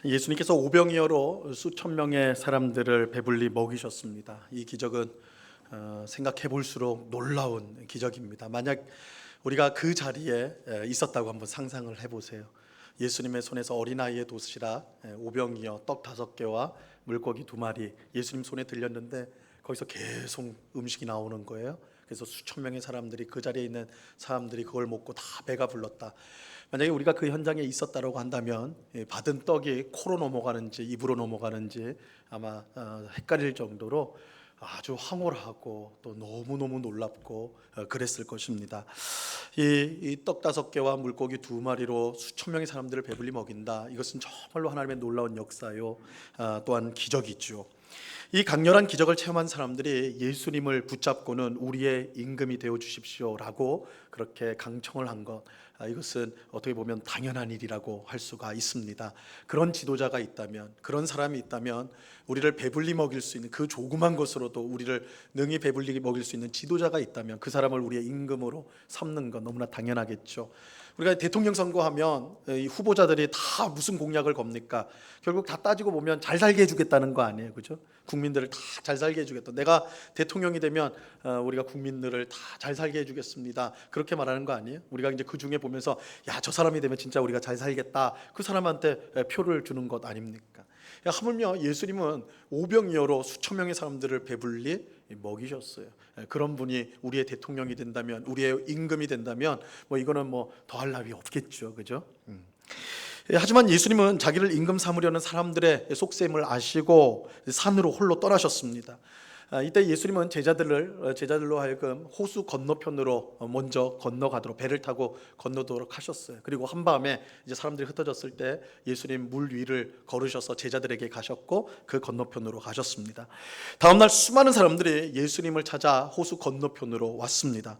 예수님께서 오병이어로 수천 명의 사람들을 배불리 먹이셨습니다. 이 기적은 생각해 볼수록 놀라운 기적입니다. 만약 우리가 그 자리에 있었다고 한번 상상을 해보세요. 예수님의 손에서 어린아이의 도시락 오병이어 떡 5개와 물고기 2마리 예수님 손에 들렸는데 거기서 계속 음식이 나오는 거예요. 그래서 수천 명의 사람들이, 그 자리에 있는 사람들이 그걸 먹고 다 배가 불렀다. 만약에 우리가 그 현장에 있었다고 한다면 받은 떡이 코로 넘어가는지 입으로 넘어가는지 아마 헷갈릴 정도로 아주 황홀하고 또 너무너무 놀랍고 그랬을 것입니다. 이 떡 5개와 물고기 2마리로 수천 명의 사람들을 배불리 먹인다. 이것은 정말로 하나님의 놀라운 역사요, 또한 기적이죠. 이 강렬한 기적을 체험한 사람들이 예수님을 붙잡고는 우리의 임금이 되어 주십시오라고 그렇게 강청을 한 것, 이것은 어떻게 보면 당연한 일이라고 할 수가 있습니다. 그런 지도자가 있다면, 그런 사람이 있다면, 우리를 배불리 먹일 수 있는, 그 조그만 것으로도 우리를 능히 배불리 먹일 수 있는 지도자가 있다면 그 사람을 우리의 임금으로 삼는 건 너무나 당연하겠죠. 우리가 대통령 선거하면 이 후보자들이 다 무슨 공약을 겁니까? 결국 다 따지고 보면 잘 살게 해주겠다는 거 아니에요, 그죠? 국민들을 다 잘 살게 해주겠다. 내가 대통령이 되면 우리가 국민들을 다 잘 살게 해주겠습니다. 그렇게 말하는 거 아니에요? 우리가 이제 그 중에 보면서 야, 저 사람이 되면 진짜 우리가 잘 살겠다. 그 사람한테 표를 주는 것 아닙니까? 하물며 예수님은 오병이어로 수천 명의 사람들을 배불리 먹이셨어요. 그런 분이 우리의 대통령이 된다면, 우리의 임금이 된다면 이거는 더할 나위 없겠죠, 그죠? 하지만 예수님은 자기를 임금 삼으려는 사람들의 속셈을 아시고 산으로 홀로 떠나셨습니다. 이때 예수님은 제자들로 하여금 호수 건너편으로 먼저 건너가도록, 배를 타고 건너도록 하셨어요. 그리고 한밤에 이제 사람들이 흩어졌을 때 예수님 물 위를 걸으셔서 제자들에게 가셨고 그 건너편으로 가셨습니다. 다음 날 수많은 사람들이 예수님을 찾아 호수 건너편으로 왔습니다.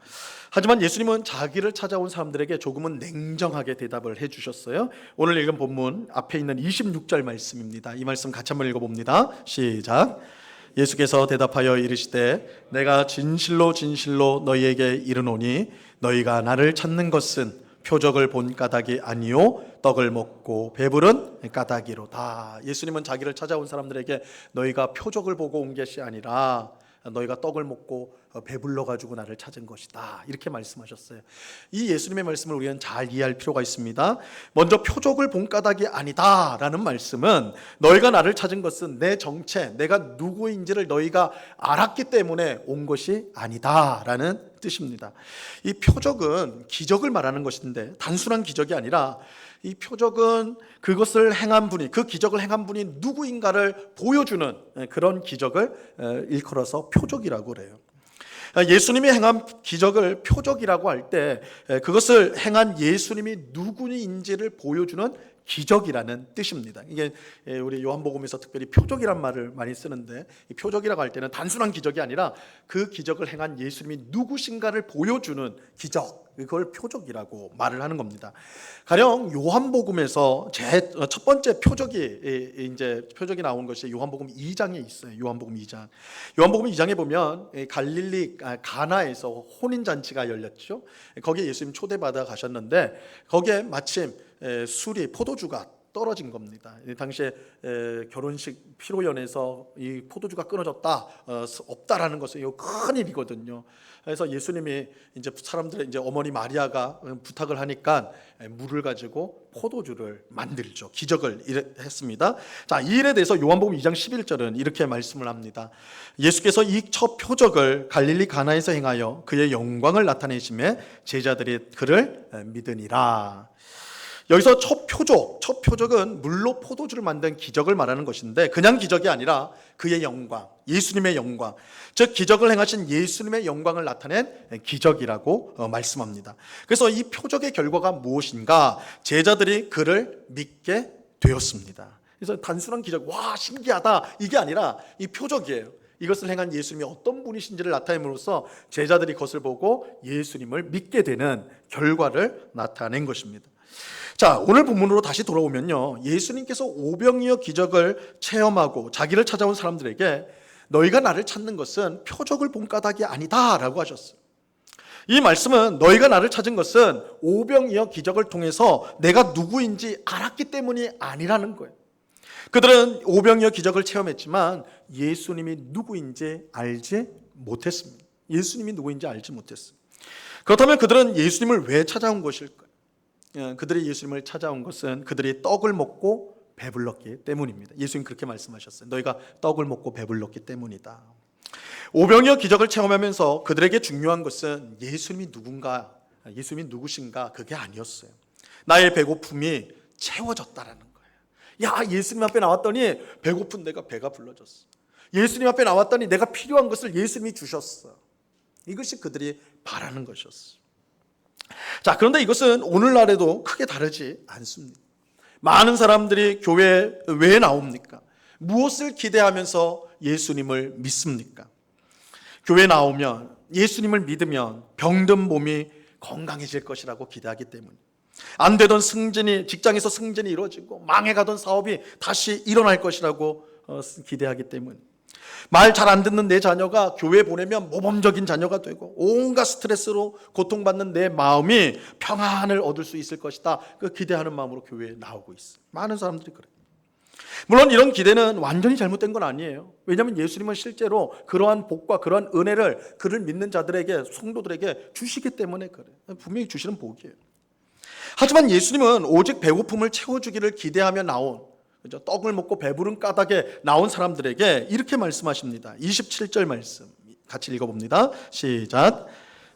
하지만 예수님은 자기를 찾아온 사람들에게 조금은 냉정하게 대답을 해주셨어요. 오늘 읽은 본문 앞에 있는 26절 말씀입니다. 이 말씀 같이 한번 읽어봅니다. 시작. 예수께서 대답하여 이르시되 내가 진실로 진실로 너희에게 이르노니 너희가 나를 찾는 것은 표적을 본 까닭이 아니요 떡을 먹고 배부른 까닭이로다. 예수님은 자기를 찾아온 사람들에게 너희가 표적을 보고 온 것이 아니라 너희가 떡을 먹고 배불러 가지고 나를 찾은 것이다, 이렇게 말씀하셨어요. 이 예수님의 말씀을 우리는 잘 이해할 필요가 있습니다. 먼저 표적을 본 까닭이 아니다 라는 말씀은 너희가 나를 찾은 것은 내 정체, 내가 누구인지를 너희가 알았기 때문에 온 것이 아니다 라는 뜻입니다. 이 표적은 기적을 말하는 것인데 단순한 기적이 아니라 이 표적은 그것을 행한 분이, 그 기적을 행한 분이 누구인가를 보여주는 그런 기적을 일컬어서 표적이라고 그래요. 예수님이 행한 기적을 표적이라고 할 때 그것을 행한 예수님이 누구인지를 보여주는 기적이라는 뜻입니다. 이게 우리 요한복음에서 특별히 표적이란 말을 많이 쓰는데, 이 표적이라고 할 때는 단순한 기적이 아니라 그 기적을 행한 예수님이 누구신가를 보여주는 기적, 그걸 표적이라고 말을 하는 겁니다. 가령 요한복음에서 첫 번째 표적이 나온 것이 요한복음 2장에 있어요. 요한복음 2장. 요한복음 2장에 보면 갈릴리 가나에서 혼인 잔치가 열렸죠. 거기에 예수님 초대받아 가셨는데 거기에 마침 술이, 포도주가 떨어진 겁니다. 당시에 결혼식 피로연에서 이 포도주가 끊어졌다, 없다라는 것은 이거 큰 일이거든요. 그래서 예수님이 이제 사람들의 이제 어머니 마리아가 부탁을 하니까 물을 가지고 포도주를 만들죠. 기적을 했습니다. 자, 이 일에 대해서 요한복음 2장 11절은 이렇게 말씀을 합니다. 예수께서 이 첫 표적을 갈릴리 가나에서 행하여 그의 영광을 나타내심에 제자들이 그를 믿으니라. 여기서 첫 표적은 물로 포도주를 만든 기적을 말하는 것인데, 그냥 기적이 아니라 그의 영광, 예수님의 영광, 즉 기적을 행하신 예수님의 영광을 나타낸 기적이라고 말씀합니다. 그래서 이 표적의 결과가 무엇인가? 제자들이 그를 믿게 되었습니다. 그래서 단순한 기적, 와 신기하다, 이게 아니라 이 표적이에요. 이것을 행한 예수님이 어떤 분이신지를 나타냄으로써 제자들이 그것을 보고 예수님을 믿게 되는 결과를 나타낸 것입니다. 자, 오늘 본문으로 다시 돌아오면요, 예수님께서 오병이어 기적을 체험하고 자기를 찾아온 사람들에게 너희가 나를 찾는 것은 표적을 본 까닭이 아니다 라고 하셨어요. 이 말씀은 너희가 나를 찾은 것은 오병이어 기적을 통해서 내가 누구인지 알았기 때문이 아니라는 거예요. 그들은 오병이어 기적을 체험했지만 예수님이 누구인지 알지 못했습니다. 예수님이 누구인지 알지 못했어요. 그렇다면 그들은 예수님을 왜 찾아온 것일까요? 그들이 예수님을 찾아온 것은 그들이 떡을 먹고 배불렀기 때문입니다. 예수님 그렇게 말씀하셨어요. 너희가 떡을 먹고 배불렀기 때문이다. 오병이어 기적을 체험하면서 그들에게 중요한 것은 예수님이 누군가, 예수님이 누구신가 그게 아니었어요. 나의 배고픔이 채워졌다라는 거예요. 야, 예수님 앞에 나왔더니 배고픈 내가 배가 불러졌어. 예수님 앞에 나왔더니 내가 필요한 것을 예수님이 주셨어. 이것이 그들이 바라는 것이었어요. 자, 그런데 이것은 오늘날에도 크게 다르지 않습니다. 많은 사람들이 교회에 왜 나옵니까? 무엇을 기대하면서 예수님을 믿습니까? 교회 나오면, 예수님을 믿으면 병든 몸이 건강해질 것이라고 기대하기 때문에, 안 되던 승진이, 직장에서 승진이 이루어지고 망해가던 사업이 다시 일어날 것이라고 기대하기 때문에, 말 잘 안 듣는 내 자녀가 교회 보내면 모범적인 자녀가 되고 온갖 스트레스로 고통받는 내 마음이 평안을 얻을 수 있을 것이다, 그 기대하는 마음으로 교회에 나오고 있어요. 많은 사람들이 그래요. 물론 이런 기대는 완전히 잘못된 건 아니에요. 왜냐하면 예수님은 실제로 그러한 복과 그러한 은혜를 그를 믿는 자들에게, 성도들에게 주시기 때문에 그래요. 분명히 주시는 복이에요. 하지만 예수님은 오직 배고픔을 채워주기를 기대하며 나온, 그죠? 떡을 먹고 배부른 까닭에 나온 사람들에게 이렇게 말씀하십니다. 27절 말씀 같이 읽어봅니다. 시작.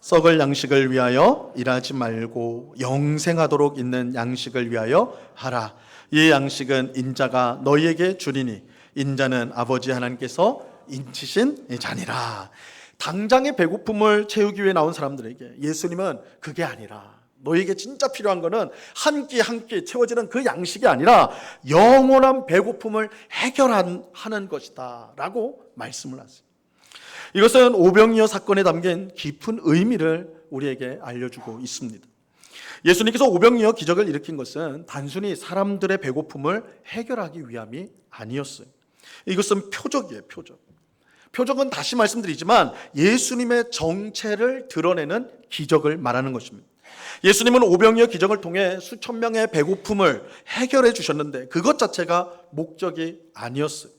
썩을 양식을 위하여 일하지 말고 영생하도록 있는 양식을 위하여 하라. 이 양식은 인자가 너희에게 주리니 인자는 아버지 하나님께서 인치신 자니라. 당장의 배고픔을 채우기 위해 나온 사람들에게 예수님은 그게 아니라, 너에게 진짜 필요한 거는 한 끼 한 끼 채워지는 그 양식이 아니라 영원한 배고픔을 해결하는 것이다 라고 말씀을 하세요. 이것은 오병이어 사건에 담긴 깊은 의미를 우리에게 알려주고 있습니다. 예수님께서 오병이어 기적을 일으킨 것은 단순히 사람들의 배고픔을 해결하기 위함이 아니었어요. 이것은 표적이에요. 표적은 다시 말씀드리지만 예수님의 정체를 드러내는 기적을 말하는 것입니다. 예수님은 오병이어 기적을 통해 수천 명의 배고픔을 해결해 주셨는데 그것 자체가 목적이 아니었어요.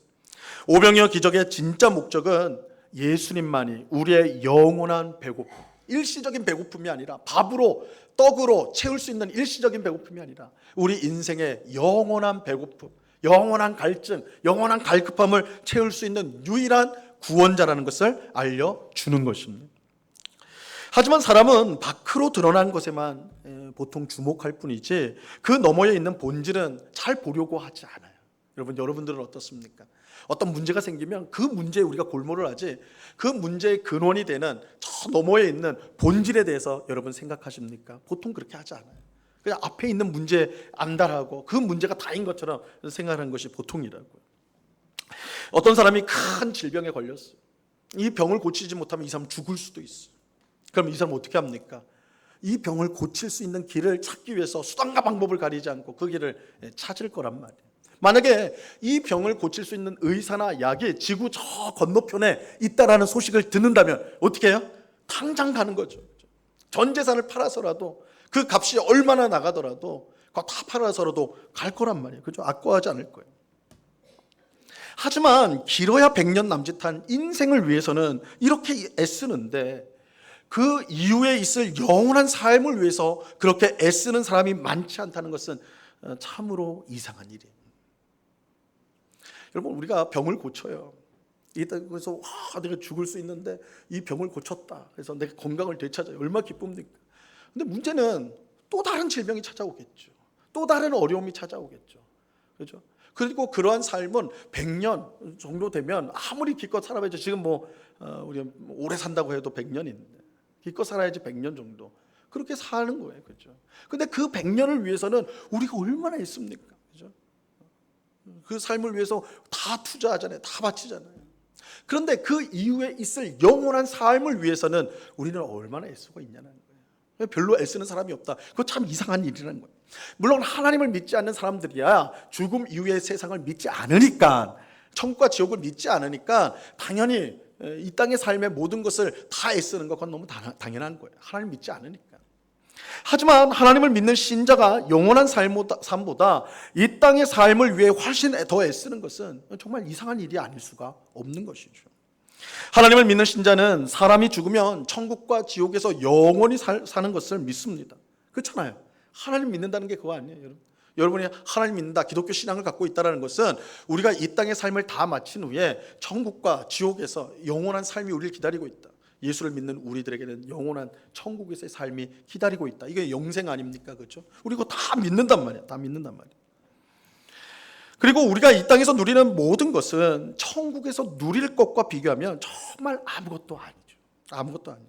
오병이어 기적의 진짜 목적은 예수님만이 우리의 영원한 배고픔, 일시적인 배고픔이 아니라, 밥으로 떡으로 채울 수 있는 일시적인 배고픔이 아니라 우리 인생의 영원한 배고픔, 영원한 갈증, 영원한 갈급함을 채울 수 있는 유일한 구원자라는 것을 알려주는 것입니다. 하지만 사람은 밖으로 드러난 것에만 보통 주목할 뿐이지 그 너머에 있는 본질은 잘 보려고 하지 않아요. 여러분들은 어떻습니까? 어떤 문제가 생기면 그 문제에 우리가 골몰을 하지, 그 문제의 근원이 되는 저 너머에 있는 본질에 대해서 여러분 생각하십니까? 보통 그렇게 하지 않아요. 그냥 앞에 있는 문제에 안달하고 그 문제가 다인 것처럼 생각하는 것이 보통이라고요. 어떤 사람이 큰 질병에 걸렸어요. 이 병을 고치지 못하면 이 사람 죽을 수도 있어요. 그럼 이 사람 어떻게 합니까? 이 병을 고칠 수 있는 길을 찾기 위해서 수단과 방법을 가리지 않고 그 길을 찾을 거란 말이에요. 만약에 이 병을 고칠 수 있는 의사나 약이 지구 저 건너편에 있다라는 소식을 듣는다면 어떻게 해요? 당장 가는 거죠. 전 재산을 팔아서라도, 그 값이 얼마나 나가더라도 그거 다 팔아서라도 갈 거란 말이에요. 그죠? 아까워하지 않을 거예요. 하지만 길어야 100년 남짓한 인생을 위해서는 이렇게 애쓰는데 그 이후에 있을 영원한 삶을 위해서 그렇게 애쓰는 사람이 많지 않다는 것은 참으로 이상한 일이에요. 여러분, 우리가 병을 고쳐요. 그래서 내가 죽을 수 있는데 이 병을 고쳤다, 그래서 내가 건강을 되찾아요. 얼마나 기쁩니까? 근데 문제는 또 다른 질병이 찾아오겠죠. 또 다른 어려움이 찾아오겠죠. 그렇죠? 그리고 그러한 삶은 100년 정도 되면 아무리 기껏 살아봐야지, 지금 우리가 오래 산다고 해도 100년인데 기껏 살아야지 100년 정도 그렇게 사는 거예요. 그렇죠? 근데 그 100년을 위해서는 우리가 얼마나 했습니까? 그렇죠? 그 삶을 위해서 다 투자하잖아요. 다 바치잖아요. 그런데 그 이후에 있을 영원한 삶을 위해서는 우리는 얼마나 애쓰고 있냐는 거예요. 별로 애쓰는 사람이 없다. 그거 참 이상한 일이라는 거예요. 물론 하나님을 믿지 않는 사람들이야 죽음 이후의 세상을 믿지 않으니까, 천국과 지옥을 믿지 않으니까 당연히 이 땅의 삶의 모든 것을 다 애쓰는 것, 그건 너무 당연한 거예요. 하나님 믿지 않으니까. 하지만 하나님을 믿는 신자가 영원한 삶보다 이 땅의 삶을 위해 훨씬 더 애쓰는 것은 정말 이상한 일이 아닐 수가 없는 것이죠. 하나님을 믿는 신자는 사람이 죽으면 천국과 지옥에서 영원히 사는 것을 믿습니다. 그렇잖아요. 하나님 믿는다는 게 그거 아니에요, 여러분. 여러분이 하나님 믿는다, 기독교 신앙을 갖고 있다는 것은 우리가 이 땅의 삶을 다 마친 후에 천국과 지옥에서 영원한 삶이 우리를 기다리고 있다. 예수를 믿는 우리들에게는 영원한 천국에서의 삶이 기다리고 있다. 이게 영생 아닙니까? 그렇죠? 우리 이거 다 믿는단 말이야. 다 믿는단 말이야. 그리고 우리가 이 땅에서 누리는 모든 것은 천국에서 누릴 것과 비교하면 정말 아무것도 아니죠. 아무것도 아니에요.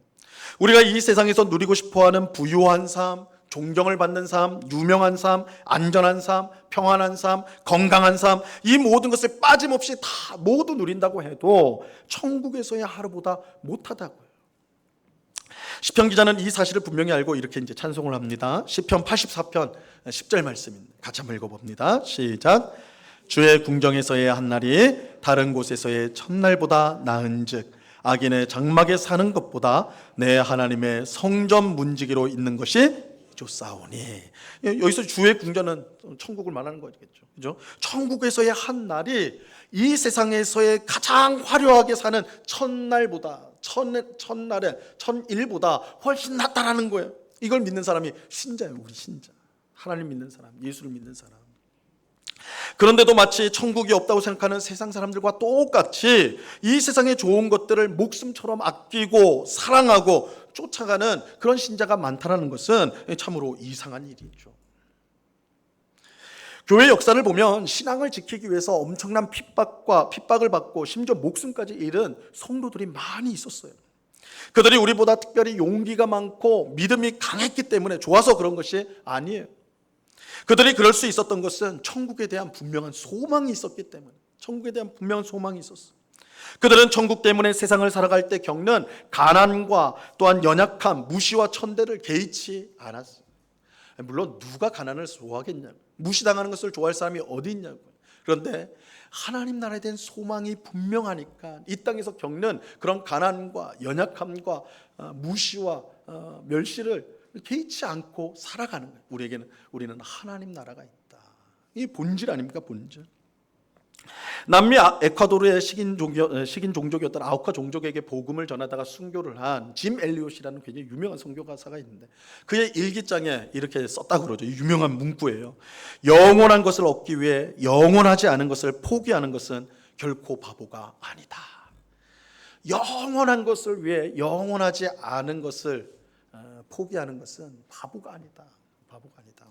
우리가 이 세상에서 누리고 싶어하는 부유한 삶, 존경을 받는 삶, 유명한 삶, 안전한 삶, 평안한 삶, 건강한 삶, 이 모든 것을 빠짐없이 다 모두 누린다고 해도 천국에서의 하루보다 못하다고요. 시편 기자는 이 사실을 분명히 알고 이렇게 이제 찬송을 합니다. 시편 84편 10절 말씀입니다. 같이 한번 읽어봅니다. 시작. 주의 궁정에서의 한날이 다른 곳에서의 첫날보다 나은즉 악인의 장막에 사는 것보다 내 하나님의 성전 문지기로 있는 것이 싸우니. 여기서 주의 궁전은 천국을 말하는 거겠죠. 그죠? 천국에서의 한 날이 이 세상에서의 가장 화려하게 사는 첫날보다 첫날의 천일보다 훨씬 낫다라는 거예요. 이걸 믿는 사람이 신자예요. 우리 신자. 하나님 믿는 사람, 예수를 믿는 사람. 그런데도 마치 천국이 없다고 생각하는 세상 사람들과 똑같이 이 세상의 좋은 것들을 목숨처럼 아끼고 사랑하고 쫓아가는 그런 신자가 많다는 것은 참으로 이상한 일이죠. 교회 역사를 보면 신앙을 지키기 위해서 엄청난 핍박을 받고 심지어 목숨까지 잃은 성도들이 많이 있었어요. 그들이 우리보다 특별히 용기가 많고 믿음이 강했기 때문에 좋아서 그런 것이 아니에요. 그들이 그럴 수 있었던 것은 천국에 대한 분명한 소망이 있었기 때문에, 천국에 대한 분명한 소망이 있었어요. 그들은 천국 때문에 세상을 살아갈 때 겪는 가난과 또한 연약함, 무시와 천대를 개의치 않았어요. 물론 누가 가난을 좋아하겠냐고, 무시당하는 것을 좋아할 사람이 어디 있냐고. 그런데 하나님 나라에 대한 소망이 분명하니까 이 땅에서 겪는 그런 가난과 연약함과 무시와 멸시를 개의치 않고 살아가는 거예요. 우리는 하나님 나라가 있다. 이 본질 아닙니까? 본질. 남미 에콰도르의 식인 종족이었던 아우카 종족에게 복음을 전하다가 순교를 한 짐 엘리엇이라는 굉장히 유명한 선교가사가 있는데 그의 일기장에 이렇게 썼다고 그러죠. 유명한 문구예요. 영원한 것을 얻기 위해 영원하지 않은 것을 포기하는 것은 결코 바보가 아니다. 영원한 것을 위해 영원하지 않은 것을 포기하는 것은 바보가 아니다. 바보가 아니다.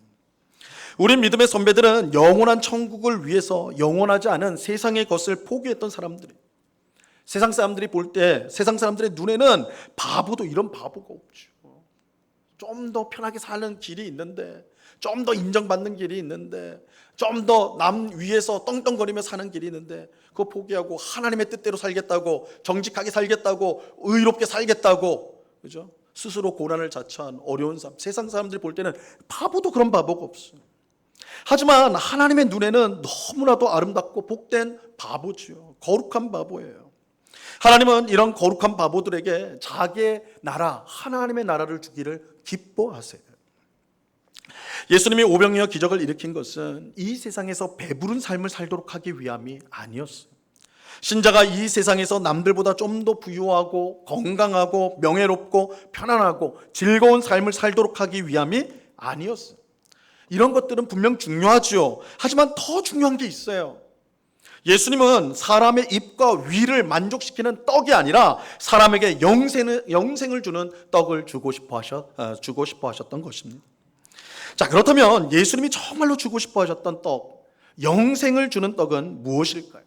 우리 믿음의 선배들은 영원한 천국을 위해서 영원하지 않은 세상의 것을 포기했던 사람들이, 세상 사람들이 볼 때 세상 사람들의 눈에는 바보도 이런 바보가 없죠. 좀 더 편하게 사는 길이 있는데, 좀 더 인정받는 길이 있는데, 좀 더 남 위에서 떵떵거리며 사는 길이 있는데 그거 포기하고 하나님의 뜻대로 살겠다고, 정직하게 살겠다고, 의롭게 살겠다고, 그죠? 스스로 고난을 자처한 어려운 삶, 세상 사람들이 볼 때는 바보도 그런 바보가 없어요. 하지만 하나님의 눈에는 너무나도 아름답고 복된 바보죠. 거룩한 바보예요. 하나님은 이런 거룩한 바보들에게 자기의 나라, 하나님의 나라를 주기를 기뻐하세요. 예수님이 오병이어 기적을 일으킨 것은 이 세상에서 배부른 삶을 살도록 하기 위함이 아니었어요. 신자가 이 세상에서 남들보다 좀 더 부유하고 건강하고 명예롭고 편안하고 즐거운 삶을 살도록 하기 위함이 아니었어요. 이런 것들은 분명 중요하죠. 하지만 더 중요한 게 있어요. 예수님은 사람의 입과 위를 만족시키는 떡이 아니라 사람에게 영생을 주는 떡을 주고 싶어 하셨던 것입니다. 자, 그렇다면 예수님이 정말로 주고 싶어 하셨던 떡, 영생을 주는 떡은 무엇일까요?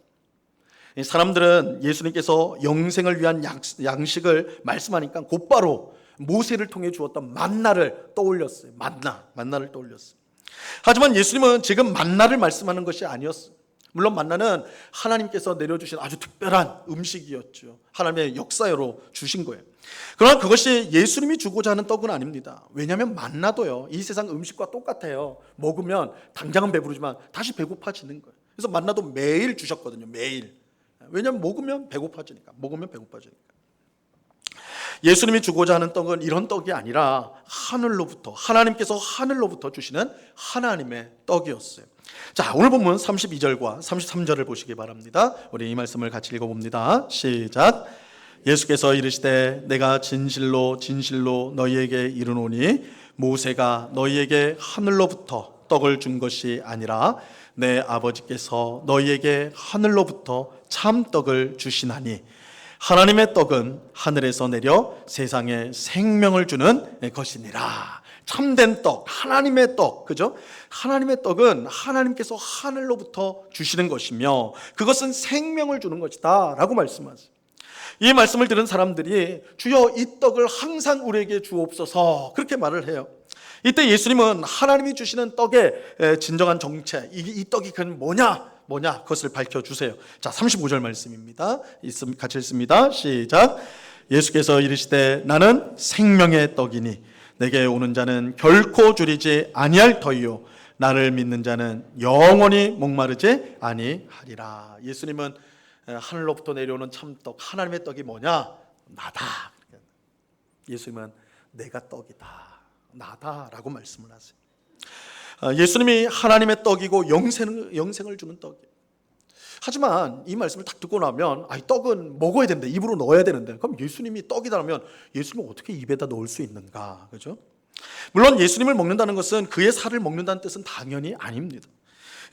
사람들은 예수님께서 영생을 위한 양식을 말씀하니까 곧바로 모세를 통해 주었던 만나를 떠올렸어요. 만나를 떠올렸어요. 하지만 예수님은 지금 만나를 말씀하는 것이 아니었어요. 물론 만나는 하나님께서 내려주신 아주 특별한 음식이었죠. 하나님의 역사로 주신 거예요. 그러나 그것이 예수님이 주고자 하는 떡은 아닙니다. 왜냐하면 만나도요, 이 세상 음식과 똑같아요. 먹으면 당장은 배부르지만 다시 배고파지는 거예요. 그래서 만나도 매일 주셨거든요. 매일. 왜냐하면 먹으면 배고파지니까. 예수님이 주고자 하는 떡은 이런 떡이 아니라 하늘로부터, 하나님께서 하늘로부터 주시는 하나님의 떡이었어요. 자, 오늘 본문 32절과 33절을 보시기 바랍니다. 우리 이 말씀을 같이 읽어봅니다. 시작. 예수께서 이르시되 내가 진실로 진실로 너희에게 이르노니 모세가 너희에게 하늘로부터 떡을 준 것이 아니라 내 아버지께서 너희에게 하늘로부터 참 떡을 주시나니 하나님의 떡은 하늘에서 내려 세상에 생명을 주는 것이니라. 참된 떡, 하나님의 떡, 그죠? 하나님의 떡은 하나님께서 하늘로부터 주시는 것이며 그것은 생명을 주는 것이다 라고 말씀하세요. 이 말씀을 들은 사람들이 주여 이 떡을 항상 우리에게 주옵소서 그렇게 말을 해요. 이때 예수님은 하나님이 주시는 떡의 진정한 정체, 이 떡이 뭐냐 그것을 밝혀주세요. 자, 35절 말씀입니다. 같이 읽습니다. 시작. 예수께서 이르시되 나는 생명의 떡이니 내게 오는 자는 결코 줄이지 아니할 터이요 나를 믿는 자는 영원히 목마르지 아니하리라. 예수님은 하늘로부터 내려오는 참떡, 하나님의 떡이 뭐냐? 나다. 예수님은 내가 떡이다, 나다라고 말씀을 하세요. 예수님이 하나님의 떡이고 영생을 주는 떡이에요. 하지만 이 말씀을 딱 듣고 나면 이 떡은 먹어야 된다, 입으로 넣어야 되는데 그럼 예수님이 떡이다라면 예수님은 어떻게 입에다 넣을 수 있는가? 그죠? 물론 예수님을 먹는다는 것은 그의 살을 먹는다는 뜻은 당연히 아닙니다.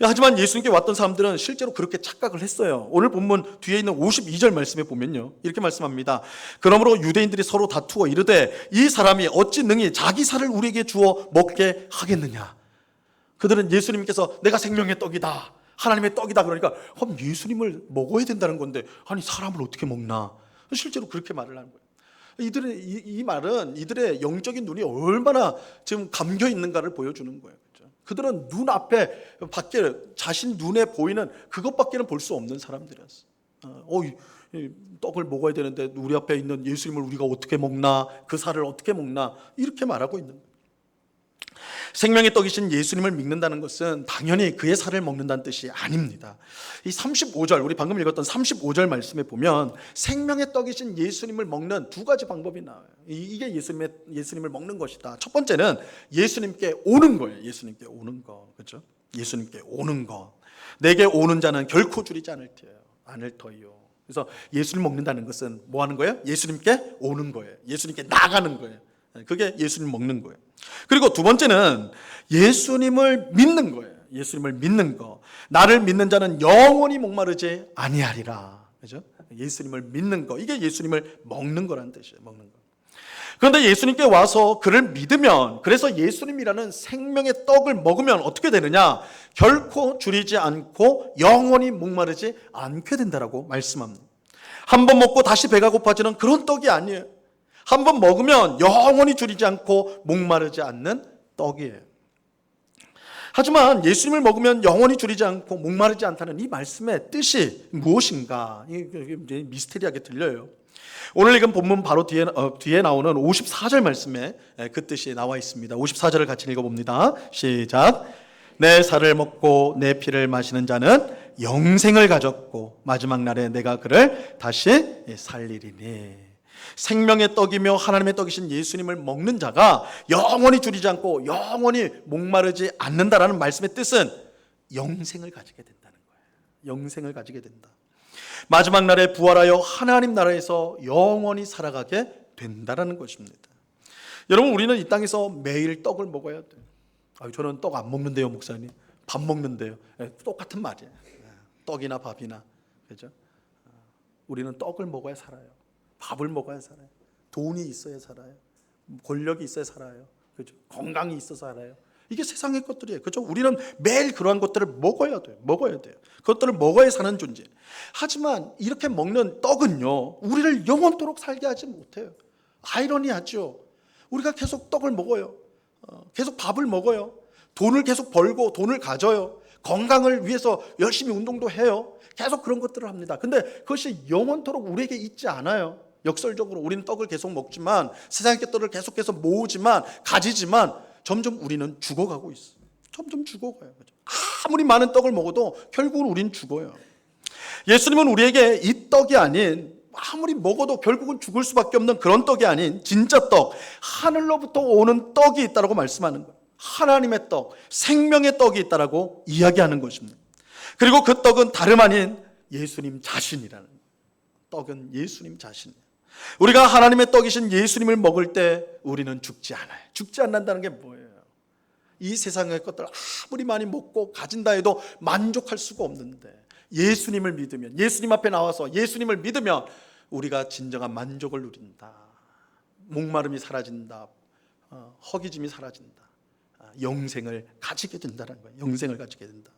하지만 예수님께 왔던 사람들은 실제로 그렇게 착각을 했어요. 오늘 본문 뒤에 있는 52절 말씀에 보면요, 이렇게 말씀합니다. 그러므로 유대인들이 서로 다투어 이르되 이 사람이 어찌 능히 자기 살을 우리에게 주어 먹게 하겠느냐. 그들은 예수님께서 내가 생명의 떡이다, 하나님의 떡이다 그러니까 그럼 예수님을 먹어야 된다는 건데 아니 사람을 어떻게 먹나. 실제로 그렇게 말을 하는 거예요. 이 말은 이들의 영적인 눈이 얼마나 지금 감겨 있는가를 보여주는 거예요. 그들은 눈앞에 밖에 자신 눈에 보이는 그것밖에는 볼 수 없는 사람들이었어요. 떡을 먹어야 되는데 우리 앞에 있는 예수님을 우리가 어떻게 먹나, 그 살을 어떻게 먹나 이렇게 말하고 있는 거예요. 생명의 떡이신 예수님을 믿는다는 것은 당연히 그의 살을 먹는다는 뜻이 아닙니다. 이 35절, 우리 방금 읽었던 35절 말씀에 보면 생명의 떡이신 예수님을 먹는 두 가지 방법이 나와요. 이게 예수님을 먹는 것이다. 첫 번째는 예수님께 오는 거예요. 예수님께 오는 거, 그렇죠? 예수님께 오는 거. 내게 오는 자는 결코 줄이지 않을 터이요. 그래서 예수를 먹는다는 것은 뭐 하는 거예요? 예수님께 오는 거예요. 예수님께 나가는 거예요. 그게 예수님 먹는 거예요. 그리고 두 번째는 예수님을 믿는 거예요. 예수님을 믿는 거. 나를 믿는 자는 영원히 목마르지 아니하리라. 그죠? 예수님을 믿는 거. 이게 예수님을 먹는 거라는 뜻이에요. 먹는 거. 그런데 예수님께 와서 그를 믿으면, 그래서 예수님이라는 생명의 떡을 먹으면 어떻게 되느냐? 결코 줄이지 않고 영원히 목마르지 않게 된다라고 말씀합니다. 한 번 먹고 다시 배가 고파지는 그런 떡이 아니에요. 한 번 먹으면 영원히 줄이지 않고 목마르지 않는 떡이에요. 하지만 예수님을 먹으면 영원히 줄이지 않고 목마르지 않다는 이 말씀의 뜻이 무엇인가? 이게 미스테리하게 들려요. 오늘 읽은 본문 바로 뒤에 나오는 54절 말씀에 그 뜻이 나와 있습니다. 54절을 같이 읽어봅니다. 시작. 내 살을 먹고 내 피를 마시는 자는 영생을 가졌고 마지막 날에 내가 그를 다시 살리리니. 생명의 떡이며 하나님의 떡이신 예수님을 먹는 자가 영원히 줄이지 않고 영원히 목마르지 않는다라는 말씀의 뜻은 영생을 가지게 된다는 거예요. 영생을 가지게 된다. 마지막 날에 부활하여 하나님 나라에서 영원히 살아가게 된다라는 것입니다. 여러분, 우리는 이 땅에서 매일 떡을 먹어야 돼요. 저는 떡 안 먹는데요, 목사님. 밥 먹는데요. 똑같은 말이에요. 떡이나 밥이나, 그죠? 우리는 떡을 먹어야 살아요. 밥을 먹어야 살아요. 돈이 있어야 살아요. 권력이 있어야 살아요. 그죠? 건강이 있어서 살아요. 이게 세상의 것들이에요. 그죠? 우리는 매일 그러한 것들을 먹어야 돼요. 그것들을 먹어야 사는 존재. 하지만 이렇게 먹는 떡은요, 우리를 영원토록 살게 하지 못해요. 아이러니하죠. 우리가 계속 떡을 먹어요. 계속 밥을 먹어요. 돈을 계속 벌고 돈을 가져요. 건강을 위해서 열심히 운동도 해요. 계속 그런 것들을 합니다. 근데 그것이 영원토록 우리에게 있지 않아요. 역설적으로 우리는 떡을 계속 먹지만, 세상의 것들을 계속해서 모으지만, 가지지만 점점 우리는 죽어가고 있어요. 점점 죽어가요. 아무리 많은 떡을 먹어도 결국은 우리는 죽어요. 예수님은 우리에게 이 떡이 아닌 아무리 먹어도 결국은 죽을 수밖에 없는 그런 떡이 아닌 진짜 떡, 하늘로부터 오는 떡이 있다라고 말씀하는 거예요. 하나님의 떡, 생명의 떡이 있다라고 이야기하는 것입니다. 그리고 그 떡은 다름 아닌 예수님 자신이라는 거예요. 떡은 예수님 자신이에요. 우리가 하나님의 떡이신 예수님을 먹을 때 우리는 죽지 않아요. 죽지 않는다는 게 뭐예요? 이 세상의 것들 아무리 많이 먹고 가진다 해도 만족할 수가 없는데, 예수님을 믿으면, 예수님 앞에 나와서 예수님을 믿으면 우리가 진정한 만족을 누린다. 목마름이 사라진다. 허기짐이 사라진다. 영생을 가지게 된다는 거예요. 영생을 가지게 된다.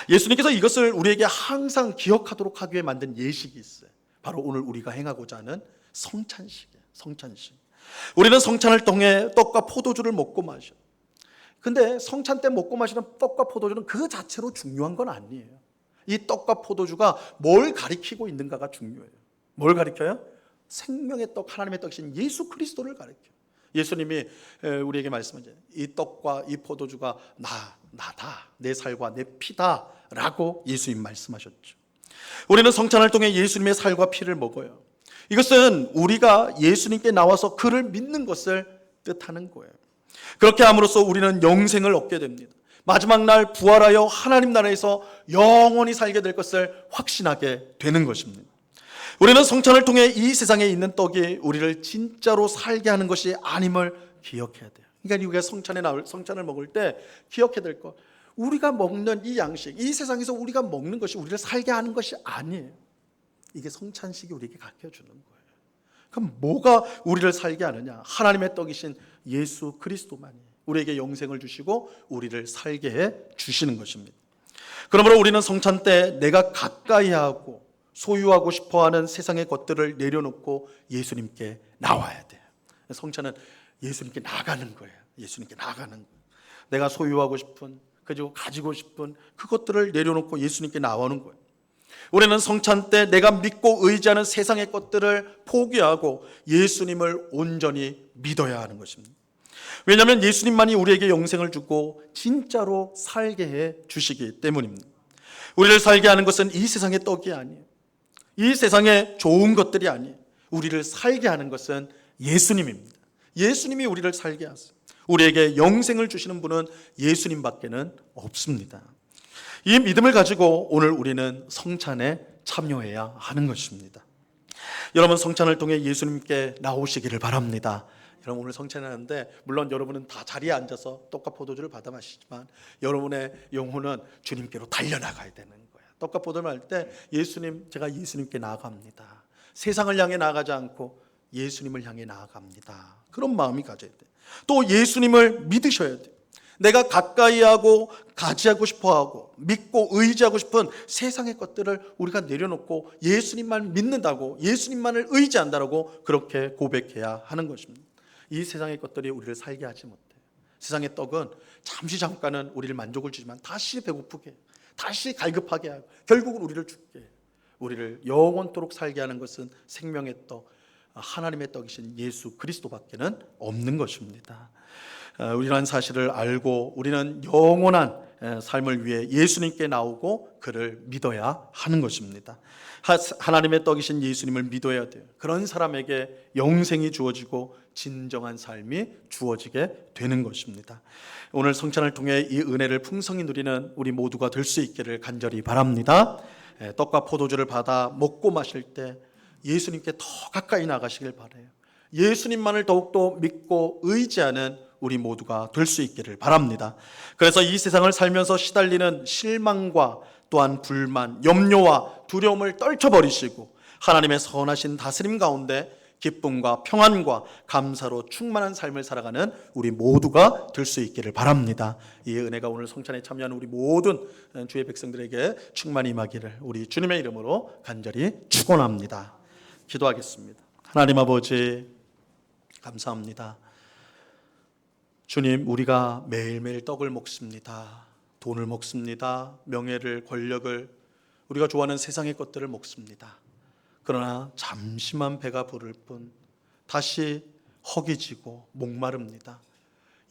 예수님께서 이것을 우리에게 항상 기억하도록 하기 위해 만든 예식이 있어요. 바로 오늘 우리가 행하고자 하는 성찬식이에요. 성찬식. 우리는 성찬을 통해 떡과 포도주를 먹고 마셔. 근데 성찬 때 먹고 마시는 떡과 포도주는 그 자체로 중요한 건 아니에요. 이 떡과 포도주가 뭘 가리키고 있는가가 중요해요. 뭘 가리켜요? 생명의 떡, 하나님의 떡이신 예수 그리스도를 가리켜요. 예수님이 우리에게 말씀하죠. 이 떡과 이 포도주가 나다, 내 살과 내 피다 라고 예수님 말씀하셨죠. 우리는 성찬을 통해 예수님의 살과 피를 먹어요. 이것은 우리가 예수님께 나와서 그를 믿는 것을 뜻하는 거예요. 그렇게 함으로써 우리는 영생을 얻게 됩니다. 마지막 날 부활하여 하나님 나라에서 영원히 살게 될 것을 확신하게 되는 것입니다. 우리는 성찬을 통해 이 세상에 있는 떡이 우리를 진짜로 살게 하는 것이 아님을 기억해야 돼요. 그러니까 우리가 성찬을 먹을 때 기억해야 될 것, 우리가 먹는 이 양식, 이 세상에서 우리가 먹는 것이 우리를 살게 하는 것이 아니에요. 이게 성찬식이 우리에게 가르쳐주는 거예요. 그럼 뭐가 우리를 살게 하느냐? 하나님의 떡이신 예수 그리스도만이 우리에게 영생을 주시고 우리를 살게 해 주시는 것입니다. 그러므로 우리는 성찬 때 내가 가까이 하고 소유하고 싶어하는 세상의 것들을 내려놓고 예수님께 나와야 돼요. 성찬은 예수님께 나가는 거예요. 예수님께 나가는 거예요. 내가 소유하고 싶은, 그리고 가지고 싶은 그것들을 내려놓고 예수님께 나오는 거예요. 우리는 성찬 때 내가 믿고 의지하는 세상의 것들을 포기하고 예수님을 온전히 믿어야 하는 것입니다. 왜냐하면 예수님만이 우리에게 영생을 주고 진짜로 살게 해 주시기 때문입니다. 우리를 살게 하는 것은 이 세상의 떡이 아니에요. 이 세상의 좋은 것들이 아니에요. 우리를 살게 하는 것은 예수님입니다. 예수님이 우리를 살게 하세요. 우리에게 영생을 주시는 분은 예수님밖에는 없습니다. 이 믿음을 가지고 오늘 우리는 성찬에 참여해야 하는 것입니다. 여러분, 성찬을 통해 예수님께 나오시기를 바랍니다. 여러분, 오늘 성찬하는데 물론 여러분은 다 자리에 앉아서 떡과 포도주를 받아 마시지만 여러분의 영혼은 주님께로 달려나가야 되는 거예요. 떡과 포도를 할 때 제가 예수님께 나아갑니다. 세상을 향해 나아가지 않고 예수님을 향해 나아갑니다. 그런 마음이 가져야 돼요. 또 예수님을 믿으셔야 돼요. 내가 가까이 하고 가지하고 싶어하고 믿고 의지하고 싶은 세상의 것들을 우리가 내려놓고 예수님만 믿는다고, 예수님만을 의지한다고 그렇게 고백해야 하는 것입니다. 이 세상의 것들이 우리를 살게 하지 못해요. 세상의 떡은 잠깐은 우리를 만족을 주지만 다시 배고프게, 다시 갈급하게 하고 결국은 우리를 죽게 해요. 우리를 영원토록 살게 하는 것은 생명의 떡, 하나님의 떡이신 예수 그리스도밖에는 없는 것입니다. 우리는 사실을 알고 우리는 영원한 삶을 위해 예수님께 나오고 그를 믿어야 하는 것입니다. 하나님의 떡이신 예수님을 믿어야 돼요. 그런 사람에게 영생이 주어지고 진정한 삶이 주어지게 되는 것입니다. 오늘 성찬을 통해 이 은혜를 풍성히 누리는 우리 모두가 될 수 있기를 간절히 바랍니다. 떡과 포도주를 받아 먹고 마실 때 예수님께 더 가까이 나가시길 바라요. 예수님만을 더욱더 믿고 의지하는 우리 모두가 될 수 있기를 바랍니다. 그래서 이 세상을 살면서 시달리는 실망과 또한 불만, 염려와 두려움을 떨쳐버리시고 하나님의 선하신 다스림 가운데 기쁨과 평안과 감사로 충만한 삶을 살아가는 우리 모두가 될 수 있기를 바랍니다. 이 은혜가 오늘 성찬에 참여하는 우리 모든 주의 백성들에게 충만히 임하기를 우리 주님의 이름으로 간절히 축원합니다. 기도하겠습니다. 하나님 아버지, 감사합니다. 주님, 우리가 매일매일 떡을 먹습니다. 돈을 먹습니다. 명예를, 권력을, 우리가 좋아하는 세상의 것들을 먹습니다. 그러나 잠시만 배가 부를 뿐 다시 허기지고 목마릅니다.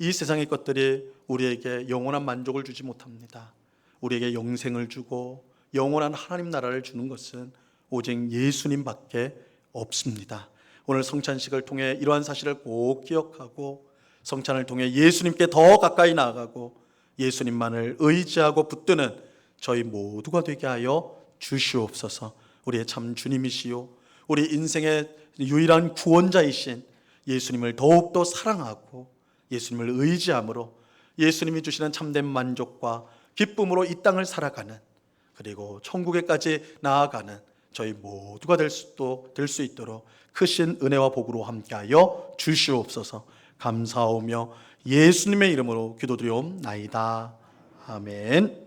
이 세상의 것들이 우리에게 영원한 만족을 주지 못합니다. 우리에게 영생을 주고 영원한 하나님 나라를 주는 것은 오직 예수님밖에 없습니다. 오늘 성찬식을 통해 이러한 사실을 꼭 기억하고 성찬을 통해 예수님께 더 가까이 나아가고 예수님만을 의지하고 붙드는 저희 모두가 되게 하여 주시옵소서. 우리의 참 주님이시요 우리 인생의 유일한 구원자이신 예수님을 더욱더 사랑하고 예수님을 의지함으로 예수님이 주시는 참된 만족과 기쁨으로 이 땅을 살아가는, 그리고 천국에까지 나아가는 저희 모두가 될 수 있도록 크신 은혜와 복으로 함께하여 주시옵소서. 감사하오며 예수님의 이름으로 기도드리옵나이다. 아멘.